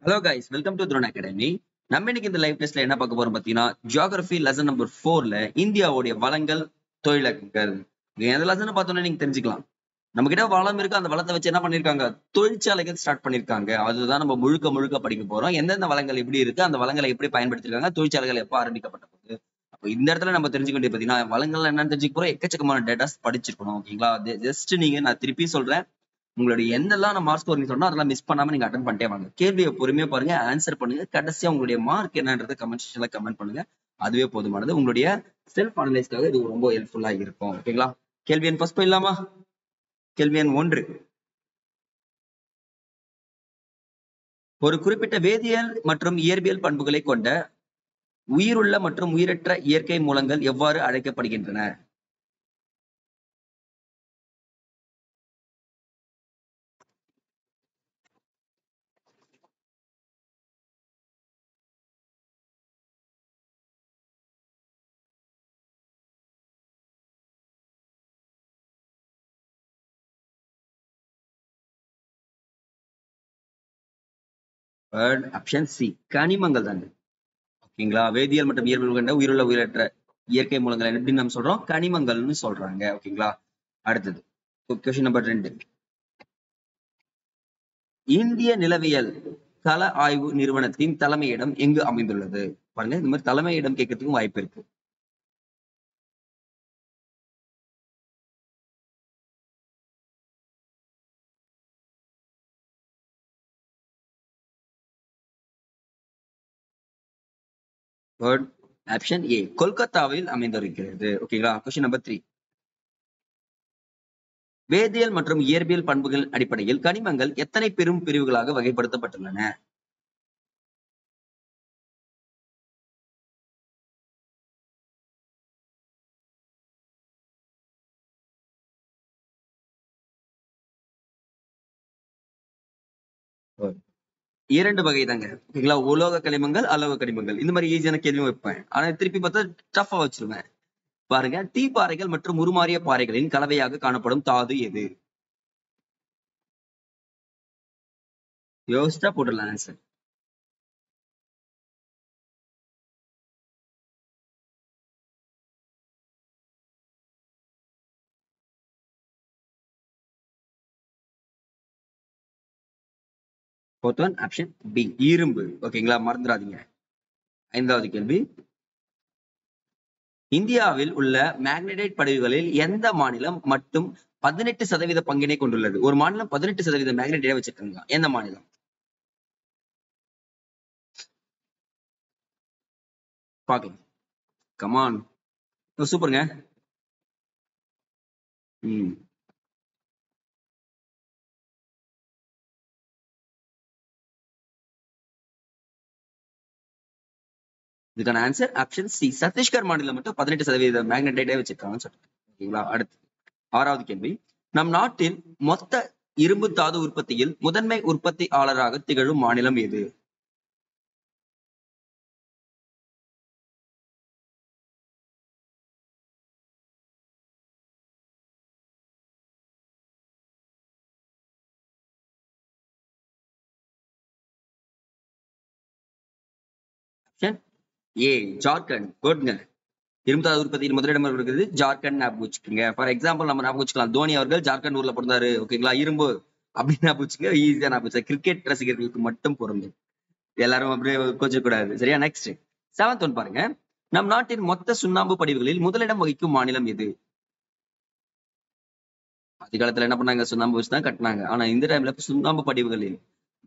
Hello guys, welcome to Throne Academy. நம்ம இன்னைக்கு இந்த லைவ் டெஸ்ட்ல என்ன பார்க்க போறோம் பார்த்தீங்கன்னா, ஜியோகிராஃபி லெசன் நம்பர் 4ல இந்தியாவுடைய வளங்கள், தொழிலகங்கள். எந்த லெசன் பார்த்தோன்னே நீங்க தெரிஞ்சுக்கலாம். நம்ம கிட்ட வளம் இருக்கு, அந்த வளத்தை வச்சு என்ன பண்ணிருக்காங்க, தொழிற்சாலைகள் ஸ்டார்ட் பண்ணிருக்காங்க. அதுதான் நம்ம முழுக்க முழுக்க படிக்க போறோம். எந்தெந்த வளங்கள் எப்படி இருக்கு, அந்த வளங்களை எப்படி பயன்படுத்திருக்காங்க, தொழிற்சாலைகள் எப்போ ஆரம்பிக்கப்பட்டது. அப்போ இந்த இடத்துல நம்ம தெரிஞ்சுக்க வேண்டியது பார்த்தீங்கன்னா, வளங்கள் என்னன்னு தெரிஞ்சுக்க போறோம். எக்கச்சக்கமான டேட்டாஸ் படிச்சிருக்கணும். ஓகேங்களா? ஜஸ்ட் நீங்க, நான் திருப்பி சொல்றேன், உங்களுடைய எந்தெல்லாம் நான் மார்க் ஸ்கோர் நீ சொன்னா அதெல்லாம் மிஸ் பண்ணாம நீங்க அட்டன் பண்ணிட்டே வாங்க. கேள்வியை பொறுமையா பாருங்க, ஆன்சர் பண்ணுங்க. கடைசியா உங்களுடைய மார்க் என்னன்றதை கமெண்ட் செக்ஷன்ல கமெண்ட் பண்ணுங்க. அதுவே போதுமானது. உங்களுடைய செல்ஃப் அனலைஸ்க்காக இது ரொம்ப ஹெல்ப்ஃபுல்லா இருக்கும். ஓகேங்களா? கேள்வி எண் ஃபர்ஸ்ட் போயிடலாமா? கேள்வி எண் 1. ஒரு குறிப்பிட்ட வேதியியல் மற்றும் இயற்பியல் பண்புகளை கொண்ட உயிருள்ள மற்றும் உயிரற்ற இயற்கை மூலங்கள் எவ்வாறு அழைக்கப்படுகின்றன? ஆப்ஷன் சி, கனிமங்கள் தாங்க. ஓகேங்களா? வேதியியல் மற்றும் இயற்பியல் கொண்ட உயிருள்ள உயிரற்ற இயற்கை மூலங்கள் எப்படின்னு நம்ம சொல்றோம், கனிமங்கள்னு சொல்றாங்க. ஓகேங்களா? அடுத்தது கொஸ்டின் நம்பர் 2. இந்திய நிலவியல் கள ஆய்வு நிறுவனத்தின் தலைமையிடம் எங்கு அமைந்துள்ளது? பாருங்க, இந்த மாதிரி தலைமையிடம் கேட்கறதுக்கும் வாய்ப்பு இருக்கு. ஆப்ஷன் ஏ, கொல்கத்தாவில் அமைந்திருக்கிறது. ஓகேங்களா? Question number 3. வேதியியல் மற்றும் இயற்பியல் பண்புகள் அடிப்படையில் கனிமங்கள் எத்தனை பெரும் பிரிவுகளாக வகைப்படுத்தப்பட்டுள்ளன? இரண்டு வகை தாங்க. ஓகேங்களா? உலோக கனிமங்கள், அலோக கனிமங்கள். இந்த மாதிரி ஈஸியான கேள்வியும் வைப்பேன், ஆனா திருப்பி பார்த்தா டஃபா வச்சிருவேன். பாருங்க, தீ பாறைகள் மற்றும் உருமாறிய பாறைகளின் கலவையாக காணப்படும் தாது எது? யோசிச்சா போட்டுடலாம் answer. Fourth one option B, இரும்பு. ஓகேங்களா? மறந்துடாதீங்க. 5வது கேள்வி. இந்தியாவில் உள்ள மேக்னடைட் படிவுகளில் எந்த மாநிலம் மட்டும் 18% பங்கினை கொண்டுள்ளது? ஒரு மாநிலம் 18% மேக்னடைட்டை வச்சிருக்காங்க. எந்த மாநிலம்? பாக்கலாம். கமான். சூப்பருங்க. இதுக்கான ஆன்சர் ஆப்ஷன் சி, சத்தீஸ்கர் மாநிலம் மட்டும் 18% மேக்னடைட்டே வச்சிருக்காங்கன்னு சொல்லிட்டு. ஓகேங்களா? அடுத்து 6வது கேள்வி. நம் நாட்டில் மொத்த இரும்பு தாது உற்பத்தியில் முதன்மை உற்பத்தியாளராக திகழும் மாநிலம் எது? ஏ, ஜார்க்கண்ட். குட்ங்க. இரும்பு தாது உற்பத்தியில் முதலிடம் இருக்கிறது ஜார்க்கண்ட். ஞாபகம் வச்சுக்கோங்க. ஃபார் எக்ஸாம்பிள் நம்ம ஞாபகம் வச்சுக்கலாம், தோனி அவர்கள் ஜார்க்கண்ட் ஊர்ல பிறந்தாரு. ஓகேங்களா? இரும்பு அப்படின்னு ஞாபகம் வச்சுங்க, ஈஸியா ஞாபகம் வச்சு. கிரிக்கெட் ரசிகர்களுக்கு மட்டும் பொருந்தும், எல்லாரும் அப்படியே கொஞ்சம் கூடாது. சரியா? நெக்ஸ்ட் 7th ஒன் பாருங்க. நம் நாட்டின் மொத்த சுண்ணாம்பு படிவுகளில் முதலிடம் வகிக்கும் மாநிலம் எது? அதிகாலத்துல என்ன பண்ணாங்க, சுண்ணாம்பு வச்சுதான் கட்டினாங்க. ஆனா இந்த டைம்ல சுண்ணாம்பு படிவுகளில்,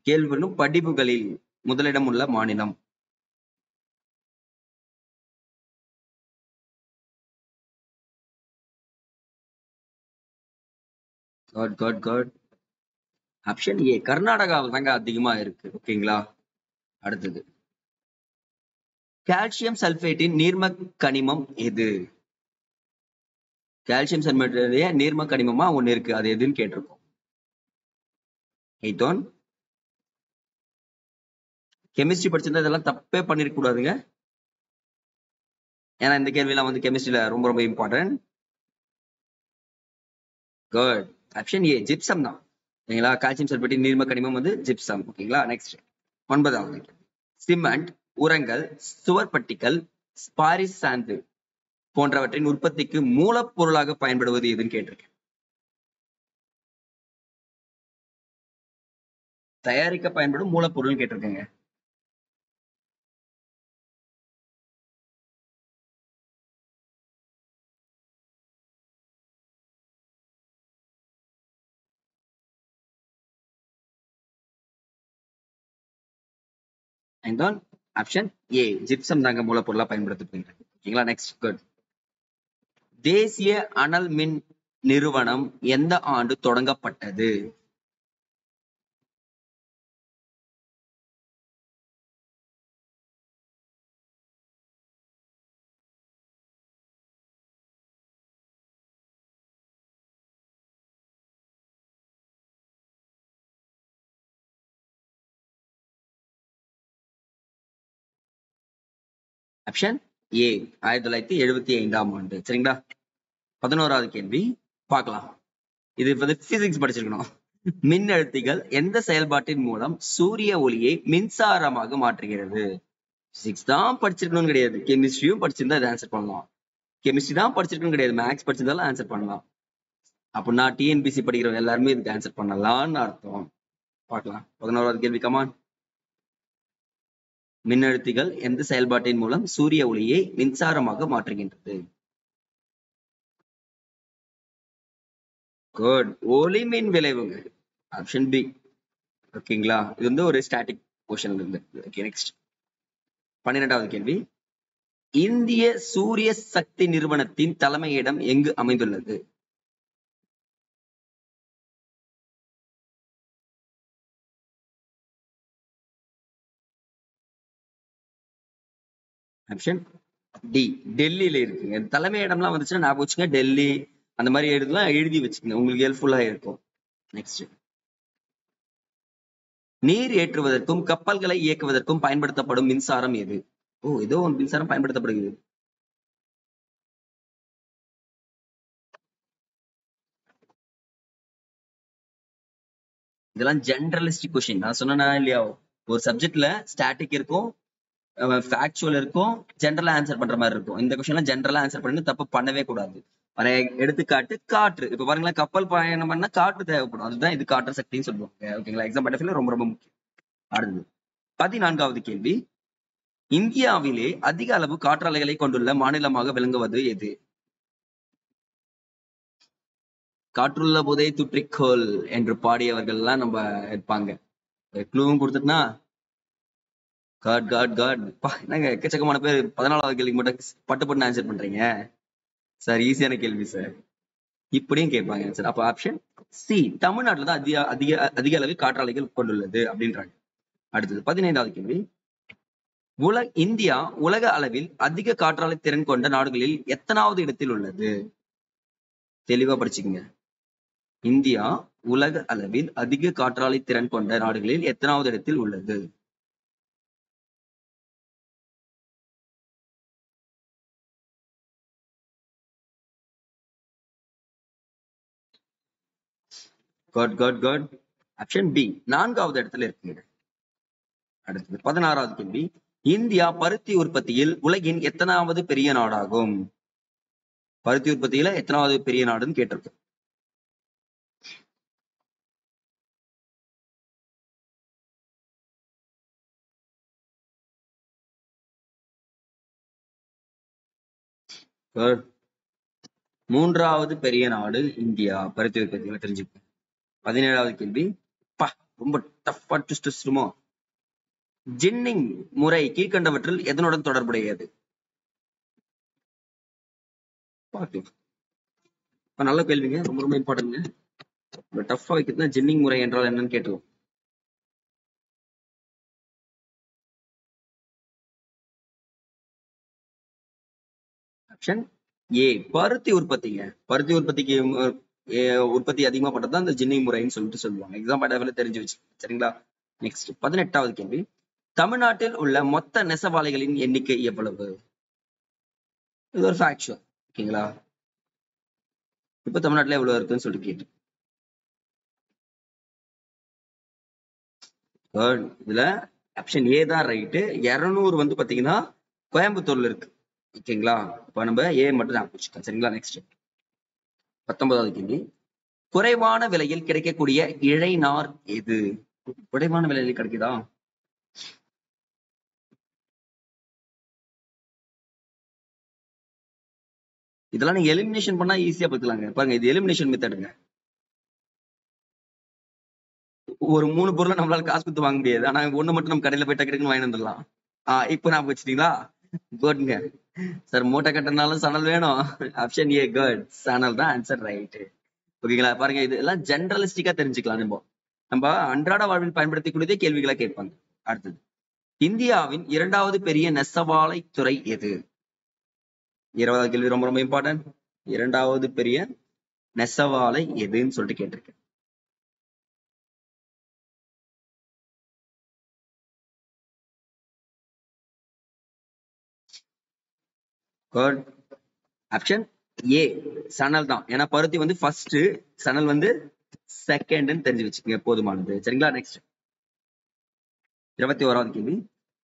கேள்வி படிவுகளில் முதலிடம் உள்ள மாநிலம். ஆப்ஷன் ஏ, கர்நாடகாவில் தாங்க அதிகமா இருக்கு. ஓகேங்களா? அடுத்தது, கால்சியம் சல்பேட்டின் நீர்ம கனிமம் எது? கால்சியம் சல்பேட்டுடைய நீர்ம கனிமமா ஒண்ணு இருக்கு, அது எதுன்னு கேட்டிருக்கோம். 8th one. கெமிஸ்ட்ரி படிச்சிருந்தா இதெல்லாம் தப்பே பண்ணிருக்க கூடாதுங்க, ஏன்னா இந்த கேள்வி எல்லாம் வந்து கெமிஸ்ட்ரியில ரொம்ப ரொம்ப இம்பார்ட்டன்ட். குட். ஆப்ஷன் ஏ, ஜிப்சம் தான். ஓகேங்களா? கால்சியம் சல்பேட்டின் நீர்ம கனிமம் வந்து ஜிப்சம். ஓகேங்களா? நெக்ஸ்ட் 9வது கேள்வி. சிமெண்ட், உரங்கள், சுவர்பட்டிகள், ஸ்பாரிஸ் சாந்து போன்றவற்றின் உற்பத்திக்கு மூலப்பொருளாக பயன்படுவது எதுன்னு கேட்டிருக்கேன். தயாரிக்க பயன்படும் மூலப்பொருள் கேட்டிருக்கேங்க. ஆப்ஷன் ஏ ஜிப்சம் தாங்க மூலப்பொருளா பயன்படுத்தப்படுகிறது. ஓகேங்களா, நெக்ஸ்ட் குட். தேசிய அனல் மின் நிறுவனம் எந்த ஆண்டு தொடங்கப்பட்டது? ஆப்ஷன் ஏ 1975ஆம் ஆண்டு. சரிங்களா, 11வது கேள்வி பார்க்கலாம். இது பிசிக்ஸ் படிச்சிருக்கணும். மின்னழுத்திகள் எந்த செயல்பாட்டின் மூலம் சூரிய ஒளியை மின்சாரமாக மாற்றுகிறது? பிசிக்ஸ் தான் படிச்சிருக்கணும் கிடையாது, கெமிஸ்ட்ரியும் படிச்சிருந்தா இதை ஆன்சர் பண்ணலாம். கெமிஸ்ட்ரி தான் படிச்சிருக்கணும் கிடையாது, மேக்ஸ் படிச்சிருந்தாலும் ஆன்சர் பண்ணலாம். அப்படின்னா டிஎன்பிசி படிக்கிறவங்க எல்லாருமே இதுக்கு ஆன்சர் பண்ணலாம்னு அர்த்தம். பார்க்கலாம். 11வது கேள்வி, கமான். மின்னழுத்திகள் எந்த செயல்பாட்டின் மூலம் சூரிய ஒளியை மின்சாரமாக மாற்றுகின்றது? குட், ஒளிமின் விளைவுங்க. Option B. ஓகேங்களா, இது ஒரு ஸ்டாட்டிக் கொஸ்டின் இருந்து. ஓகே, நெக்ஸ்ட் 12வது கேள்வி. இந்திய சூரிய சக்தி நிறுவனத்தின் தலைமையிடம் எங்கு அமைந்துள்ளது? ஆப்ஷன் டி, டெல்லியில இருக்குங்க. தலைமை இடம்லாம் வந்துச்சுன்னா ஞாபகம் வச்சுங்க, டெல்லி அந்த மாதிரி எழுதி வச்சுக்கோங்க, உங்களுக்கு ஹெல்ப்ஃபுல்லா இருக்கும். நெக்ஸ்ட், நீர் ஏற்றுவதற்கும் கப்பல்களை இயக்குவதற்கும் பயன்படுத்தப்படும் மின்சாரம் எது? ஏதோ ஒரு மின்சாரம் பயன்படுத்தப்படுகிறது. இதெல்லாம் ஜெனரலிஸ்டிக் கொஸ்டின். நான் சொன்னா இல்லையா, ஒரு சப்ஜெக்ட்ல ஸ்டாட்டிக் இருக்கும், ஃபேக்சுவல் இருக்கும், ஜெனரலா ஆன்சர் பண்ற மாதிரி இருக்கும். இந்த கொஸ்டின்லாம் ஜெனரலா ஆன்சர் பண்ணி தப்பு பண்ணவே கூடாது. எடுத்துக்காட்டு காற்று. இப்ப பாருங்களேன், கப்பல் பயணம் பண்ணா காற்று தேவைப்படும், அதுதான் இது காற்று சக்தின்னு சொல்லுவாங்க. ஓகேங்களா, எக்ஸாம் பாயிண்ட் ரொம்ப ரொம்ப முக்கியம். அடுத்தது 14வது கேள்வி. இந்தியாவிலே அதிக அளவு காற்றாலைகளை கொண்டுள்ள மாநிலமாக விளங்குவது எது? காற்றுள்ள போதே துற்றிக்கோள் என்று பாடியவர்கள் எல்லாம் நம்ம இருப்பாங்க. க்ளூவும் கொடுத்துட்டுனா காட் காட் காட். என்னங்க எக்கச்சக்கமான பேர் 14வது கேள்விக்கு மட்டும் பட்டு பட்டு ஆன்சர் பண்றீங்க சார். ஈஸியான கேள்வி சார், இப்படியும் கேட்பாங்க சார். அப்ப ஆப்ஷன் சி, தமிழ்நாட்டுல தான் அதிக அதிக அதிக அளவு காற்றாலைகள் கொண்டுள்ளது அப்படின்றாங்க. அடுத்தது 15வது கேள்வி. இந்தியா உலக அளவில் அதிக காற்றாலை திறன் கொண்ட நாடுகளில் எத்தனாவது இடத்தில் உள்ளது? தெளிவா படிச்சுக்கங்க. இந்தியா உலக அளவில் அதிக காற்றாலை திறன் கொண்ட நாடுகளில் எத்தனாவது இடத்தில் உள்ளது? காட் காட் காட். ஆப்ஷன் பி, 4வது இடத்துல இருக்குங்க. அடுத்தது 16வது கேள்வி. இந்தியா பருத்தி உற்பத்தியில் உலகின் எத்தனாவது பெரிய நாடாகும்? பருத்தி உற்பத்தியில எத்தனாவது பெரிய நாடுன்னு கேட்டிருக்கு. மூன்றாவது பெரிய நாடு இந்தியா பருத்தி உற்பத்தியில, தெரிஞ்சுக்கோங்க. 17வது கேள்வி. ரொம்ப டஃப்பா ட்விஸ்ட். ஜின்னிங் முறை கீழ்கண்டவற்றில் எதனுடன் தொடர்புடையது? நல்ல கேள்விங்க, ரொம்ப ரொம்ப இம்பார்ட்டன்ட்ங்க. டஃப்பா வைக்கிறதுனா ஜின்னிங் முறை என்றால் என்னன்னு கேட்டுருவோம். ஆப்ஷன் ஏ, பருத்தி உற்பத்திங்க. பருத்தி உற்பத்திக்கு உற்பத்தி அதிகமா பண்றதுதான் இந்த ஜின்னிங் முறைன்னு சொல்லுவாங்க. எக்ஸாம் பாயிண்ட் தெரிஞ்சு வச்சு. சரிங்களா, நெக்ஸ்ட் 18வது கேள்வி. தமிழ்நாட்டில் உள்ள மொத்த நெசவாலைகளின் எண்ணிக்கை எவ்வளவு? இது ஒரு ஃபேக்சுவல். ஓகேங்களா, இப்ப தமிழ்நாட்டுல எவ்வளவு இருக்குன்னு சொல்லிட்டு கேட்டு, இதுல ஆப்ஷன் ஏ தான் ரைட்டு. 200 வந்து பாத்தீங்கன்னா கோயம்புத்தூர்ல இருக்கு. ஓகேங்களா? இப்ப நம்ம ஏ மட்டும் ஞாபகம் வச்சுக்கலாம். சரிங்களா? நெக்ஸ்ட் 19வது கேள்வி. குறைவான விலையில் கிடைக்கக்கூடிய இழைநார் எது? குறைவான விலையில் கிடைக்குதா? இதெல்லாம் நீங்க எலிமினேஷன் பண்ணா ஈஸியா பார்த்துக்கலாங்க. பாருங்க, இது எலிமினேஷன் மெத்தடுங்க. ஒரு 3 பொருளை நம்மளால காசு கொடுத்து வாங்க முடியாது. ஆனா ஒண்ணு மட்டும் நம்ம கடையில போய் டக்கு டக்குன்னு வாங்கி வந்துடலாம். இப்ப நான் வச்சுட்டீங்களா? குட்ங்க. சார் மூட்டை கட்டினாலும் சணல் வேணும். Option A good. சணல் தான் ஆன்சர் ரைட். ஓகேங்களா? பாருங்க, இதெல்லாம் ஜெனரலிஸ்டிக்கா தெரிஞ்சுக்கலாம். நம்ம அன்றாட வாழ்வில் பயன்படுத்தக்கூடியதே கேள்விகளா கேட்பாங்க. அடுத்தது, இந்தியாவின் 2வது பெரிய நெசவாலை துறை எது? 20வது கேள்வி ரொம்ப ரொம்ப இம்பார்ட்டன்ட். 2வது பெரிய நெசவாலை எதுன்னு சொல்லிட்டு கேட்டிருக்கேன். ஆப்ஷன் ஏ சணல் தான். ஏன்னா பருத்தி வந்து ஃபர்ஸ்ட், சணல் வந்து செகண்ட் தெரிஞ்சு வச்சுக்கோங்க, போதுமானது. சரிங்களா? நெக்ஸ்ட் 21வது கேள்வி.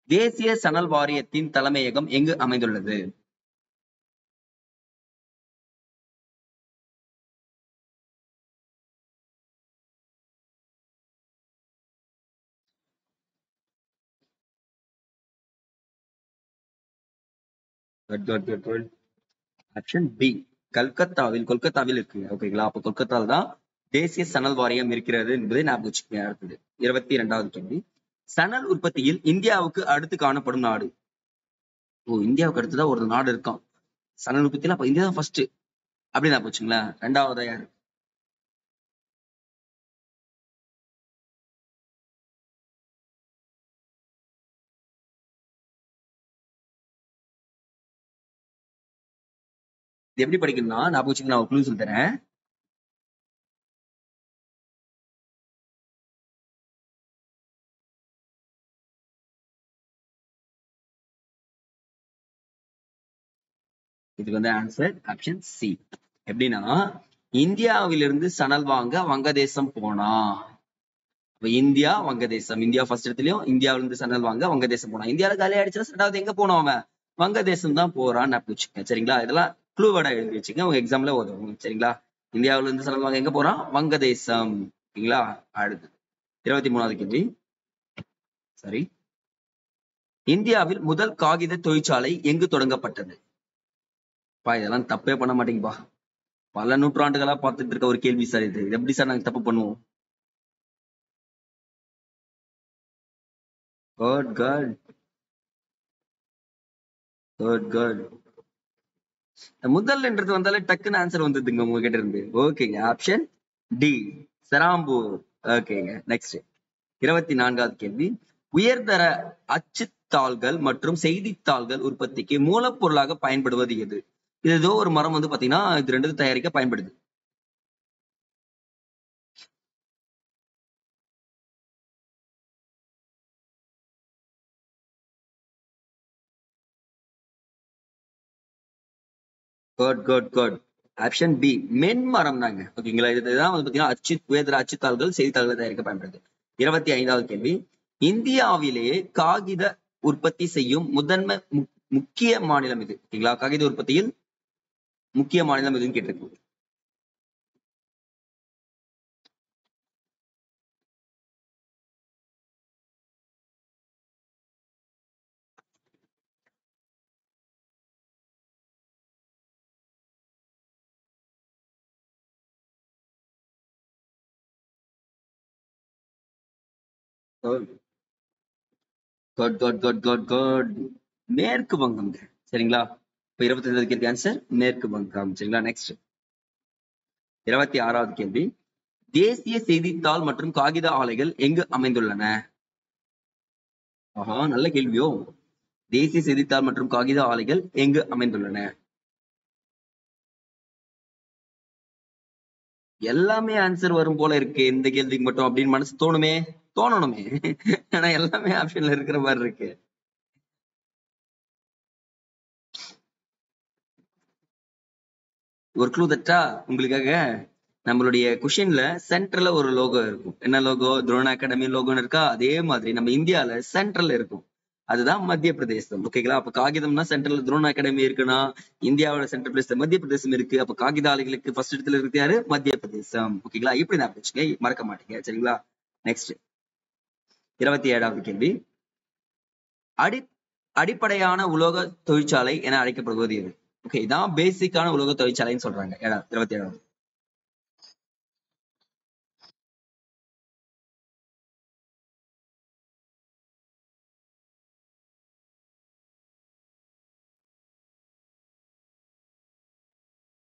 தேசிய சணல் வாரியத்தின் தலைமையகம் எங்கு அமைந்துள்ளது? ஆப்ஷன் பி கொல்கத்தாவில் இருக்குங்க. ஓகேங்களா? அப்ப கொல்கத்தாவில் தான் தேசிய சணல் வாரியம் இருக்கிறது என்பதை ஞாபகம் வச்சுக்கோங்க. அடுத்தது 22வது கேள்வி. சணல் உற்பத்தியில் இந்தியாவுக்கு அடுத்து காணப்படும் நாடு? இந்தியாவுக்கு அடுத்துதான் ஒரு நாடு இருக்கான் சணல் உற்பத்தியில, அப்ப இந்தியா தான் ஃபர்ஸ்ட் அப்படி ஞாபகம் வச்சுங்களேன். 2வது யாரு? இது எப்படி படிக்கணும்னா, ஞாபகம் வச்சுங்க, நான் ஒரு க்ளூ சொல்லி தரேன். இதுக்கு வந்து ஆன்சர் ஆப்ஷன் சி. எப்படின்னா, இந்தியாவிலிருந்து சணல் வாங்க வங்கதேசம் போனா. இந்தியா வங்கதேசம், இந்தியா ஃபர்ஸ்ட் இடத்துலயும், இந்தியாவில இருந்து சணல் வாங்க வங்கதேசம் போனா. இந்தியாவில காலி ஆயிடுச்சுன்னா 2வது எங்க போனோம் அவன்? வங்கதேசம் தான் போறான்னு வச்சுக்கோங்க. சரிங்களா? இதெல்லாம் க்ளூ வேர்டா எழுதி வச்சுங்க, உங்க எக்ஸாம்ல உதவும். சரிங்களா? இந்தியாவில இருந்து சணல் வாங்க எங்க போறான்? வங்கதேசம். ஓகேங்களா? அடுத்து 23வது கேள்வி. சரி, இந்தியாவில் முதல் காகித தொழிற்சாலை எங்கு தொடங்கப்பட்டது? இதெல்லாம் தப்பே பண்ண மாட்டீங்கப்பா. பல நூற்றாண்டுகளா பார்த்துட்டு இருக்க ஒரு கேள்வி சார் இது. எப்படி சார் நாங்க தப்பு பண்ணுவோம்? Good good good good. முதல்ன்றது வந்தாலே டக்குன்னு ஆன்சர் வந்ததுங்க உங்ககிட்ட இருந்து. ஓகேங்க, ஆப்ஷன் டி செராம்பூர். ஓகேங்க, நெக்ஸ்ட் 24வது கேள்வி. உயர்தர அச்சுத்தாள்கள் மற்றும் செய்தித்தாள்கள் உற்பத்திக்கு மூலப்பொருளாக பயன்படுவது எது? இது ஏதோ ஒரு மரம் வந்து பாத்தீங்கன்னா இது 2 தயாரிக்க பயன்படுது. Good good good. Option B மென்மரம் தாங்க. ஓகேங்களா? இதுதான் வந்து பாத்தீங்கன்னா உயர்தர அச்சுத்தாள்கள் செய்தித்தாள்கள் தயாரிக்க பயன்படுது. 25வது கேள்வி. இந்தியாவிலேயே காகித உற்பத்தி செய்யும் முதன்மை முக்கிய மாநிலம் இது? ஓகேங்களா? காகித உற்பத்தியில் முக்கிய மாநிலம் எதுன்னு கேட்டிருக்கு. மேற்கு வங்கம். சரிங்களா? இப்ப 25வது கேள்வி ஆன்சர் மேற்கு வங்கம். சரிங்களா? நெக்ஸ்ட் 26வது கேள்வி. தேசிய செய்தித்தாள் மற்றும் காகித ஆலைகள் எங்கு அமைந்துள்ளன? ஆஹா, நல்ல கேள்வியோ. தேசிய செய்தித்தாள் மற்றும் காகித ஆலைகள் எங்கு அமைந்துள்ளன? எல்லாமே ஆன்சர் வரும் போல இருக்கு இந்த கேள்விக்கு மட்டும் அப்படின்னு மனசு தோணணுமே. ஆனா எல்லாமே ஆப்ஷன்ல இருக்கிற மாதிரி இருக்கு. ஒரு க்ளூ தட்டா உங்களுக்காக? நம்மளுடைய கொஷின்ல சென்டர்ல ஒரு லோகோ இருக்கும். என்ன லோகோ? துரோண அகாடமி லோகோன்னு இருக்கா? அதே மாதிரி நம்ம இந்தியால சென்ட்ரல்ல இருக்கும். அதுதான் மத்திய பிரதேசம். ஓகேங்களா? அப்ப காகிதம்னா சென்ட்ரல் துரோண அகாடமி இருக்குன்னா இந்தியாவோட சென்ட்ரல் பிளேஸ்ல மத்திய பிரதேசம் இருக்கு. அப்ப காகித ஆலைகளுக்கு ஃபர்ஸ்ட் இடத்துல இருக்கு யாரு? மத்திய பிரதேசம். ஓகேங்களா? இப்படி நான் வச்சுங்க, மறக்க மாட்டீங்க. சரிங்களா? நெக்ஸ்ட் 27வது கேள்வி. அடி அடிப்படையான உலோக தொழிற்சாலை என அழைக்கப்படுவது எது? ஓகே, இதான் பேசிக்கான உலோக தொழிற்சாலைன்னு சொல்றாங்க. 27வது.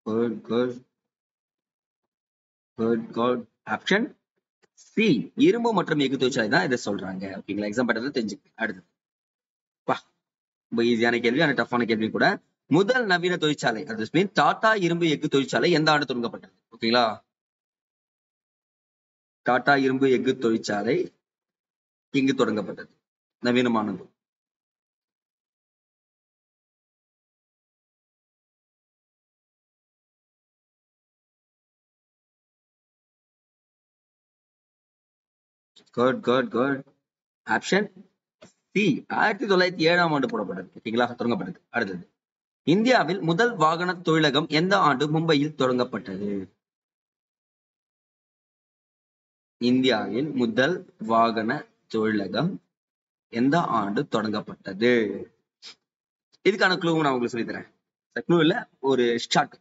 Good good good good. Option C, இரும்பு மற்றும் எஃகு தொழிற்சாலை தான் இதை சொல்றாங்க. ஓகேங்களா? எக்ஸாம் பண்றது தெரிஞ்சுக்க. அடுத்து பா, ரொம்ப ஈஸியான கேள்வி, ஆனா டஃப்பான கேள்வி கூட. முதல் நவீன தொழிற்சாலை, அது மீன் டாடா இரும்பு எஃகு தொழிற்சாலை எந்த ஆண்டு தொடங்கப்பட்டது? ஓகேங்களா? டாடா இரும்பு எஃகு தொழிற்சாலை இங்கு தொடங்கப்பட்டது, நவீனமானது. Good good good. Option C, 1907ஆம் ஆண்டு போடப்பட்டது. ஓகேங்களா? தொடங்கப்பட்டது. அடுத்தது, இந்தியாவில் முதல் வாகன தொழிலகம் எந்த ஆண்டு மும்பையில் தொடங்கப்பட்டது? இந்தியாவில் முதல் வாகன தொழிலகம் எந்த ஆண்டு தொடங்கப்பட்டது? இதுக்கான க்ளூ நான் உங்களுக்கு சொல்லி தரேன். க்ளூ இல்ல, ஒரு ஷார்ட்.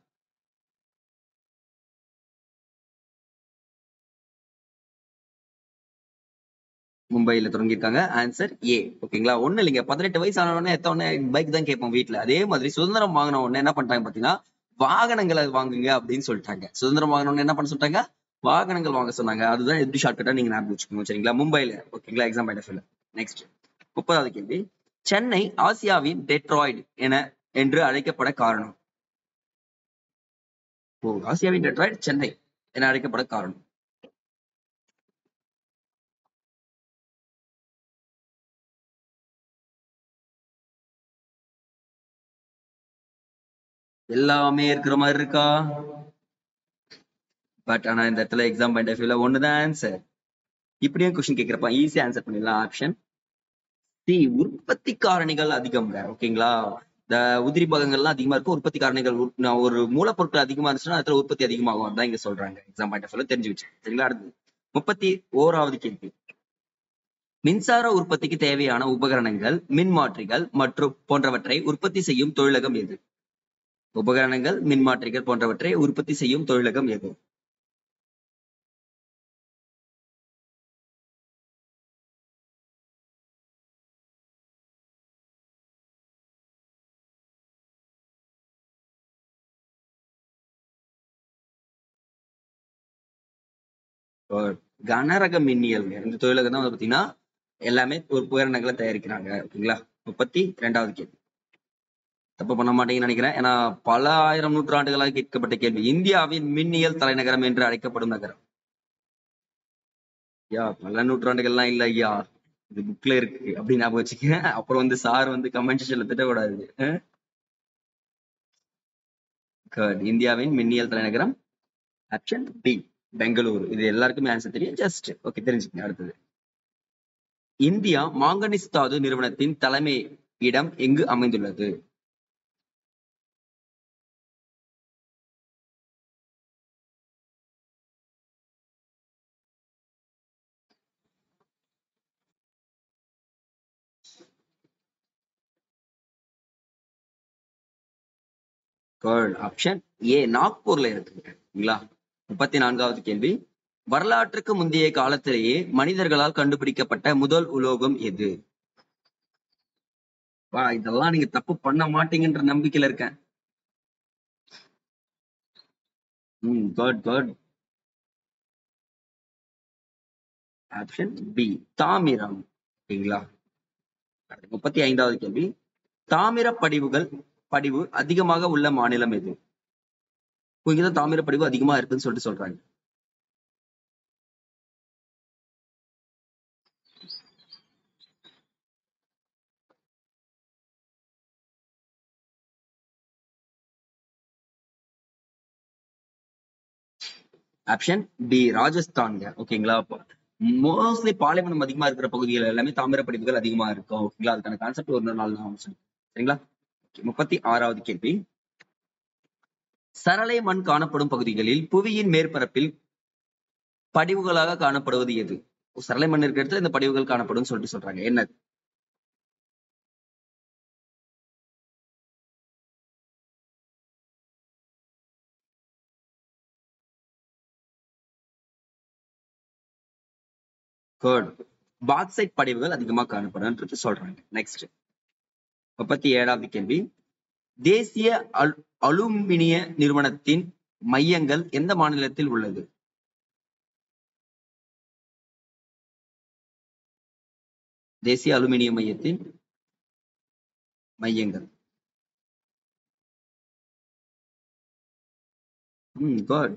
மும்பைல தொடங்கியிருக்காங்க. Answer A. ஓகேங்களா? ஒண்ணு இல்லைங்க, 18 வயசு ஆன உடனே எத்தவொடனே பைக் தான் கேட்போம் வீட்டுல. அதே மாதிரி சுதந்திரம் வாங்கின உடனே என்ன பண்றாங்க பாத்தீங்கன்னா, வாகனங்களை வாங்குங்க அப்படின்னு சொல்லிட்டாங்க. சுதந்திரம் வாங்கின உடனே என்ன பண்ண சொல்லிட்டாங்க? வாகனங்கள் வாங்க சொன்னாங்க. அதுதான் எப்படி ஷார்ட்கட்டா நீங்க ஞாபகம் வச்சுக்கணும். சரிங்களா? மும்பைல. ஓகேங்களா? எக்ஸாம் பாயிண்ட் ஆஃப் வியூல. நெக்ஸ்ட் 30வது கேள்வி. சென்னை ஆசியாவின் டெட்ராய்டு என்று அழைக்கப்பட காரணம்? ஓ, ஆசியாவின் டெட்ராய்டு சென்னை என அழைக்கப்பட காரணம்? எல்லாமே இருக்கிற மாதிரி இருக்கா? பட் ஆனா இந்த இடத்துல எக்ஸாம் பாயிண்ட் ஆஃப் வியூல ஒண்ணுதான் ஆன்சர். இப்படியும் கொஸ்டின் கேட்கிறப்ப ஈஸியா ஆன்சர் பண்ணிடலாம். ஆப்ஷன் சி, உற்பத்தி காரணிகள் அதிகம். ஓகேங்களா? இந்த உதிரி பாகங்கள்லாம் அதிகமா இருக்கும், உற்பத்தி காரணிகள் ஒரு மூலப்பொருட்கள் அதிகமா இருந்துச்சுன்னா அதுல உற்பத்தி அதிகமாகும். அதான் இங்க சொல்றாங்க. எக்ஸாம் பாயிண்ட் ஆஃப் வியூல தெரிஞ்சு வச்சு. சரிங்களா? அடுத்து 31வது கேள்வி. மின்சார உற்பத்திக்கு தேவையான உபகரணங்கள், மின்மாற்றிகள் மற்றும் போன்றவற்றை உற்பத்தி செய்யும் தொழிலகம் எது? உபகரணங்கள், மின்மாற்றிகள் போன்றவற்றை உற்பத்தி செய்யும் தொழிலகம் எது? கனரக மின்னியல் இந்த தொழிலகம் தான் வந்து பாத்தீங்கன்னா எல்லாமே ஒரு உபகரணங்களை தயாரிக்கிறாங்க. ஓகேங்களா? 32வது கேள்வி. தப்பு பண்ண மாட்டீங்கன்னு நினைக்கிறேன், ஏன்னா பல ஆயிரம் நூற்றாண்டுகளாக கேட்கப்பட்ட கேள்வி. இந்தியாவின் மின்னியல் தலைநகரம் என்று அழைக்கப்படும் நகரம்? ஐயா, பல நூற்றாண்டுகள்லாம் இல்ல ஐயா, இது புக்ல இருக்கு அப்படின்னு ஞாபகம் வச்சுக்க. அப்புறம் வந்து சார் வந்து கமெண்ட் செக்ஷன்ல திட்டக்கூடாது. இந்தியாவின் மின்னியல் தலைநகரம் ஆப்ஷன் பி, பெங்களூரு. இது எல்லாருக்குமே ஆன்சர் தெரியும், ஜஸ்ட் ஓகே தெரிஞ்சுக்கங்க. அடுத்தது, இந்தியா மாங்கனீசு தாது நிறுவனத்தின் தலைமை இடம் எங்கு அமைந்துள்ளது? ஆப்ஷன் ஏ, நாக்பூர்ல இருக்குங்களா? 34வது கேள்வி. வரலாற்றுக்கு முந்தைய காலத்திலேயே மனிதர்களால் கண்டுபிடிக்கப்பட்ட முதல் உலோகம் எது? வா, இதெல்லாம் நீங்க தப்பு பண்ண மாட்டீங்கன்ற நம்பிக்கையில இருக்கேன். Good good. ஆப்ஷன் பி, தாமிரம். ஓகேங்களா? 35வது கேள்வி. தாமிர படிவு அதிகமாக உள்ள மாநிலம் எது? இங்கதான் தாமிர படிவு அதிகமா இருக்குன்னு சொல்லிட்டு சொல்றாங்க. ஆப்ஷன் டி ராஜஸ்தான்ங்க. ஓகேங்களா? மோஸ்ட்லி பாலைவனம் அதிகமா இருக்கிற பகுதிகள் எல்லாமே தாமிர படிவுகள் அதிகமா இருக்கும். ஓகேங்களா? அதுக்கான கான்செப்ட் ஒரு நாள் நான் சொல்றேன். சரிங்களா? 36வது கேள்வி. சரளை மண் காணப்படும் பகுதிகளில் புவியின் மேற்பரப்பில் படிவுகளாக காணப்படுவது எது? சரளை மண் இருக்கிற இடத்துல இந்த படிவுகள் காணப்படும் சொல்லிட்டு சொல்றாங்க. என்னது? குட். பாக்சைட் படிவுகள் அதிகமா காணப்படும் சொல்றாங்க. நெக்ஸ்ட் 37வது கேள்வி. தேசிய அலுமினிய நிறுவனத்தின் மையங்கள் எந்த மாநிலத்தில் உள்ளது? தேசிய அலுமினிய மையத்தின் மையங்கள். குட்.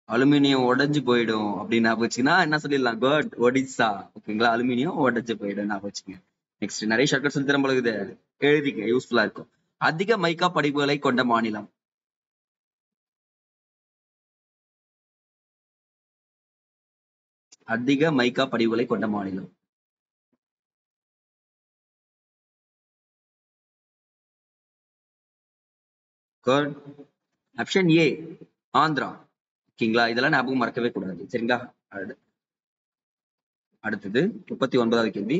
அலுமினியம் உடைஞ்சு போயிடும் அப்படின்னு ஞாபகம் என்ன சொல்லிடலாம்? குட். ஒடிசா. ஓகேங்களா? அலுமினியம் உடைஞ்சு போயிடும் ஞாபகம் வச்சுங்க. நெக்ஸ்ட் நிறைய ஷார்ட்கட் சொல்லி தரும் பொழுது எழுதிக்க யூஸ்ஃபுல்லா இருக்கும். அதிக மைக்கா படிவுகளை கொண்ட மாநிலம். அதிக மைக்கா படிவுகளை கொண்ட மாநிலம். குட். ஆப்ஷன் ஏ ஆந்திரா. ஓகேங்களா? இதெல்லாம் ஞாபகம் மறக்கவே கூடாது. சரிங்களா? அடுத்தது 39வது கேள்வி.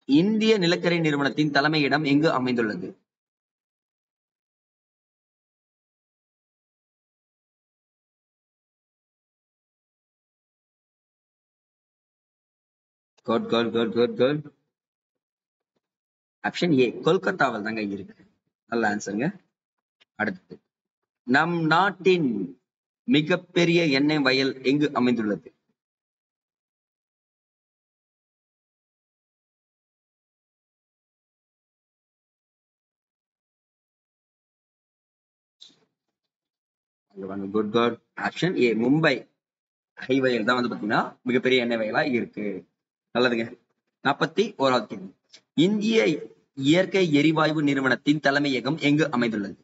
இந்திய நிலக்கரி நிறுவனத்தின் தலைமையிடம் எங்கு அமைந்துள்ளது? Good good good good good. Option ஏ கொல்கத்தாவில் தாங்க இருக்கு. நல்ல ஆன்சருங்க. அடுத்தது நம் நாட்டின் மிகப்பெரிய எண்ணெய் வயல் எங்கு அமைந்துள்ளது? Good good. Option A Mumbai ஹைவயல் தான் வந்து பாத்தீங்கன்னா மிகப்பெரிய எண்ணெய் வயலா இருக்கு. நல்லதுங்க. 41வது கேள்வி. இந்திய இயற்கை எரிவாயு நிறுவனத்தின் தலைமையகம் எங்கு அமைந்துள்ளது?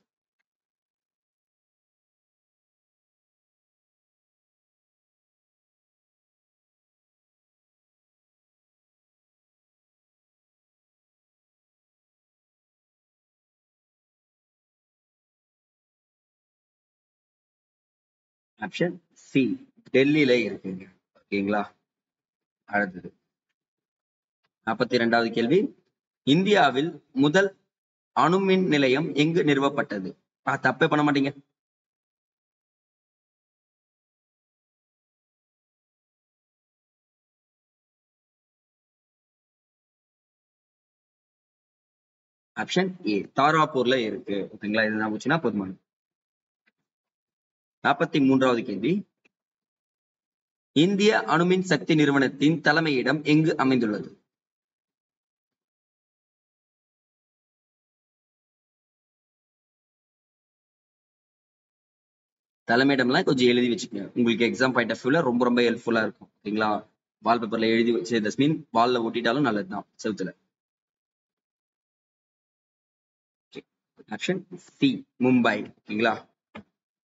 ஆப்ஷன் சி டெல்லியில இருக்குங்க. ஓகேங்களா? அடுத்தது 42வது கேள்வி. இந்தியாவில் முதல் அணுமின் நிலையம் எங்கு நிறுவப்பட்டது? தப்பே பண்ண மாட்டீங்க. ஆப்ஷன் ஏ தாராப்பூர்ல இருக்கு. ஓகேங்களா? இது நான் போதுமானது. 43வது கேள்வி. இந்திய அணுமின் சக்தி நிறுவனத்தின் தலைமையிடம் எங்கு அமைந்துள்ளது? தலைமையிடம்லாம் கொஞ்சம் எழுதி வச்சுக்கோங்க. உங்களுக்கு எக்ஸாம் பாயிண்ட் ஆஃப் வியூல ரொம்ப ரொம்ப ஹெல்ப்ஃபுல்லா இருக்கும். ஓகேங்களா? வால் பேப்பர்ல எழுதி வச்சு தஸ்மின் வால்ல ஒட்டிட்டாலும் நல்லதுதான் செவுத்துல. Option C Mumbai. ஓகேங்களா?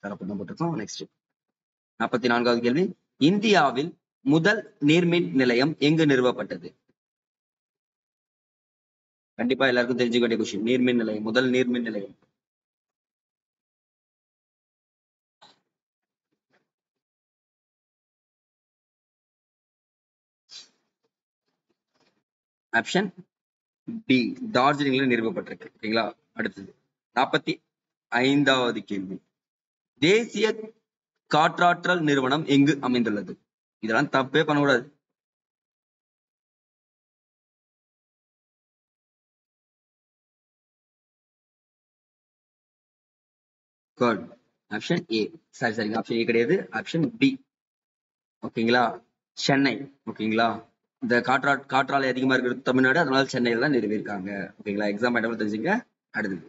தரப்பு தான் போட்டிருக்கோம். நெக்ஸ்ட் 44வது கேள்வி. இந்தியாவில் முதல் நீர்மின் நிலையம் எங்கு நிறுவப்பட்டது? கண்டிப்பா எல்லாருக்கும் தெரிஞ்சுக்க வேண்டிய கொஸ்டின். நீர்மின் நிலையம், முதல் நீர்மின் நிலையம். ஆப்ஷன் டி டார்ஜிலிங்ல நிறுவப்பட்டிருக்கு. ஓகேங்களா? அடுத்தது 45வது கேள்வி. தேசிய காற்றாற்றல் நிறுவனம் எங்கு அமைந்துள்ளது? இதெல்லாம் தப்பே பண்ணக்கூடாது. குட். Option A. சரி ஆப்ஷன் ஏ கிடையாது. Option B. ஓகேங்களா? சென்னை. ஓகேங்களா? இந்த காற்றாலை அதிகமா இருக்கிறது தமிழ்நாடு, அதனால சென்னையில தான் நிறுவியிருக்காங்க. ஓகேங்களா? எக்ஸாம் ஐட்டம் தெரிஞ்சுங்க. அடுத்தது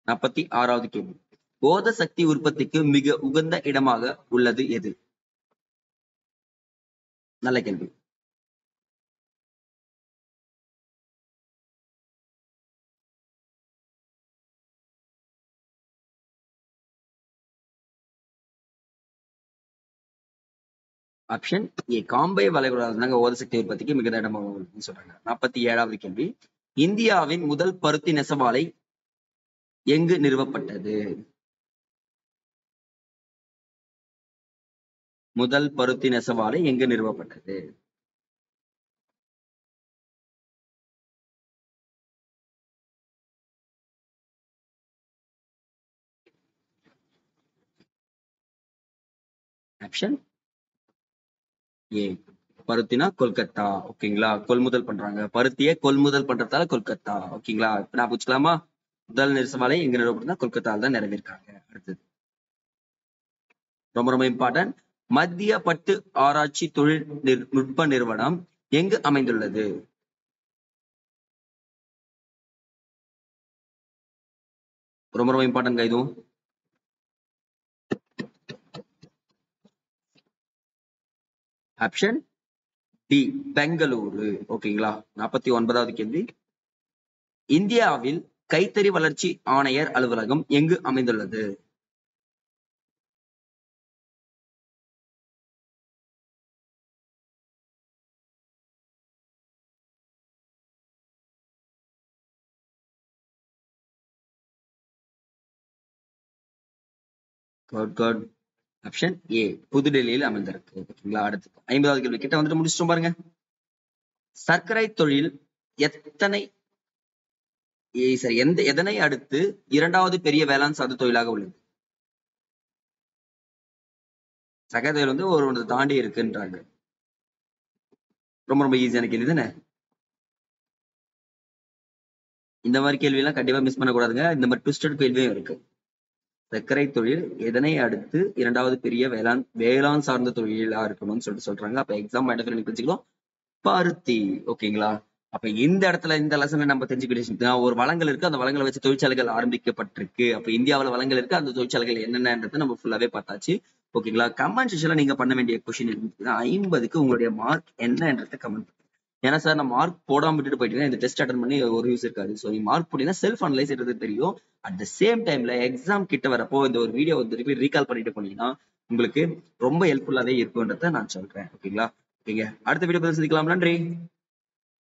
46வது கேள்வி. போத சக்தி உற்பத்திக்கு மிக உகந்த இடமாக உள்ளது எது? நல்ல கேள்வி. ஆப்ஷன் ஏ காம்பே வளைகுடா தாங்க ஓத சக்தி உற்பத்திக்கு மிகுந்த இடம் சொல்றாங்க. 47வது கேள்வி, இந்தியாவின் முதல் பருத்தி நெசவாலை எங்கு நிறுவப்பட்டது? முதல் பருத்தி நெசவாலை எங்கு நிறுவப்பட்டது? ஆப்ஷன் ஏ பருத்தினா கொல்கத்தா. ஓகேங்களா, கொள்முதல் பண்றாங்க, பருத்தியை கொள்முதல் பண்றதால கொல்கத்தா. ஓகேங்களா, இப்ப நான் புரிச்சுக்கலாமா? முதல் நெசவாலை எங்க நிறுவப்பட்டதுன்னா கொல்கத்தால தான் நிறைவேற்றாங்க. அடுத்தது ரொம்ப ரொம்ப இம்பார்ட்டன்ட், மத்திய பட்டு ஆராய்ச்சி தொழில்நுட்ப நிறுவனம் எங்கு அமைந்துள்ளது? ரொம்ப ரொம்ப இம்பார்ட்டன்ட் இதுவும். Option D Bengaluru. ஓகேங்களா, 49வது கேள்வி, இந்தியாவில் கைத்தறி வளர்ச்சி ஆணையர் அலுவலகம் எங்கு அமைந்துள்ளது? Good good. ஆப்ஷன் ஏ புதுடெல்லியில் அமைந்திருக்கு. ஓகேங்களா, அடுத்து 50வது கேள்வி கிட்ட வந்துட்டு முடிச்சிட்டோம் பாருங்க. சர்க்கரை தொழில் எத்தனை சரி எதனை அடுத்து இரண்டாவது பெரிய வேளாண் சார்ந்த தொழிலாக உள்ளது? சர்க்கரை தொழில் வந்து ஒரு தாண்டி இருக்குன்றாங்க. ரொம்ப ரொம்ப ஈஸியான கேள்வி தானே. இந்த மாதிரி கேள்வி எல்லாம் கண்டிப்பா மிஸ் பண்ணக்கூடாதுங்க. இந்த மாதிரி ட்விஸ்டட் கேள்வியும் இருக்கு. சர்க்கரை தொழில் எதனை அடுத்து இரண்டாவது பெரிய வேளாண் சார்ந்த தொழிலா இருக்கணும்னு சொல்றாங்க. அப்ப எக்ஸாம் தெரிஞ்சுக்கலாம், பருத்தி. ஓகேங்களா, அப்ப இந்த இடத்துல இந்த லெசன்ல நம்ம தெரிஞ்சுக்கிட்டு ஒரு வளங்கள் இருக்கு, அந்த வளங்களை வச்சு தொழிற்சாலைகள் ஆரம்பிக்கப்பட்டிருக்கு. அப்ப இந்தியாவில் வளங்கள் இருக்கு, அந்த தொழிற்சாலைகள் என்னென்னன்றதை நம்ம ஃபுல்லாவே பார்த்தாச்சு. ஓகேங்களா, கமெண்ட் செக்ஷன்ல நீங்க பண்ண வேண்டிய கொஸ்டின் 50க்கு உங்களுடைய மார்க் என்னன்றதை கமெண்ட். ஏன்னா சார் நான் மார்க் போடாம விட்டுட்டு போயிட்டீங்கன்னா இந்த டெஸ்ட் அட்டன் பண்ணி ஒரு யூஸ் இருக்காது. ஸோ நீ மார்க் போட்டீங்கன்னா செல்ஃப் அனலைஸ் தெரியும். அட் த சேம் டைம்ல எக்ஸாம் கிட்ட வரப்போ இந்த ஒரு வீடியோ வந்து ரீகால் பண்ணிட்டு போனீங்கன்னா உங்களுக்கு ரொம்ப ஹெல்ப்ஃபுல்லாவே இருக்குன்றதை நான் சொல்றேன். ஓகேங்களா, ஓகேங்க, அடுத்த வீடியோ சந்திக்கலாம். நன்றி.